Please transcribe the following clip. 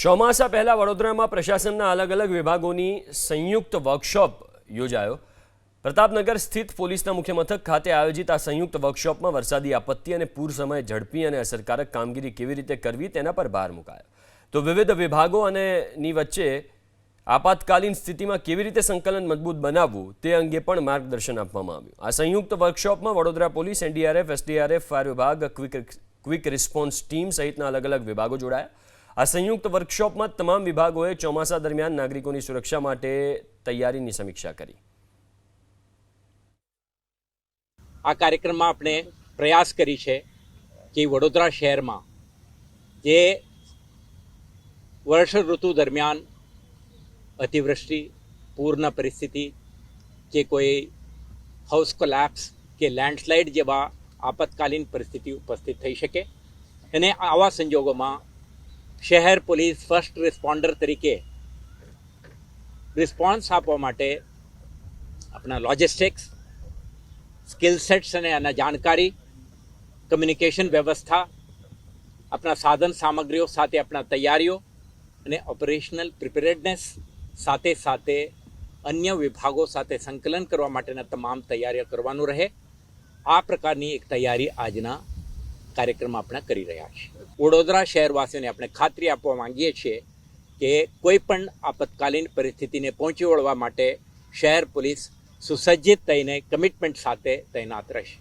ચોમાસા પહેલા વડોદરામાં પ્રશાસનના અલગ અલગ વિભાગોની સંયુક્ત વર્કશોપ યોજાયો। પ્રતાપનગર સ્થિત પોલીસના મુખ્ય મથક ખાતે આયોજિત આ સંયુક્ત વર્કશોપમાં વરસાદી આપત્તિ અને પૂર સમયે ઝડપી અને અસરકારક કામગીરી કેવી રીતે કરવી તેના પર ભાર મુકાયો। તો વિવિધ વિભાગો અને ની વચ્ચે આપાતકાલીન સ્થિતિમાં કેવી રીતે સંકલન મજબૂત બનાવવું તે અંગે પણ માર્ગદર્શન આપવામાં આવ્યું। આ સંયુક્ત વર્કશોપમાં Vadodara police, NDRF, SDRF, fire વિભાગ, ક્વિક રિસ્પોન્સ ટીમ સહિતના અલગ અલગ વિભાગો જોડાયા। આ સંયુક્ત વર્કશોપમાં તમામ વિભાગોએ ચોમાસા દરમિયાન નાગરિકોની સુરક્ષા માટે તૈયારીની સમીક્ષા કરી। આ કાર્યક્રમમાં આપણે પ્રયાસ કરી છે કે વડોદરા શહેરમાં જે વર્ષ ઋતુ દરમિયાન અતિવૃષ્ટિ, પૂરના પરિસ્થિતિ કે કોઈ હાઉસ કોલેપ્સ કે લેન્ડસ્લાઇડ જેવા આપતકાલીન પરિસ્થિતિ ઉપસ્થિત થઈ શકે અને આવા સંજોગોમાં શહેર પોલીસ ફર્સ્ટ રિસ્પોન્ડર તરીકે રિસ્પોન્સ આપવા માટે આપણા લોજિસ્ટિક્સ, સ્કિલ સેટ્સ અને આના જાણકારી, કમ્યુનિકેશન વ્યવસ્થા, આપણા સાધન સામગ્રીઓ સાથે આપણા તૈયારીઓ અને ઓપરેશનલ પ્રિપેરેડનેસ સાથે સાથે અન્ય વિભાગો સાથે સંકલન કરવા માટેના તમામ તૈયારીઓ કરવાનું રહે। આ પ્રકારની એક તૈયારી આજના કાર્યક્રમમાં આપણે કરી રહ્યા છીએ। વડોદરા શહેરવાસીઓને આપણે ખાતરી આપવા માંગીએ છીએ કે કોઈ પણ આપતકાલીન પરિસ્થિતિને પહોંચી વળવા માટે શહેર પોલીસ સુસજ્જિત થઈને કમિટમેન્ટ સાથે તૈનાત રહેશે।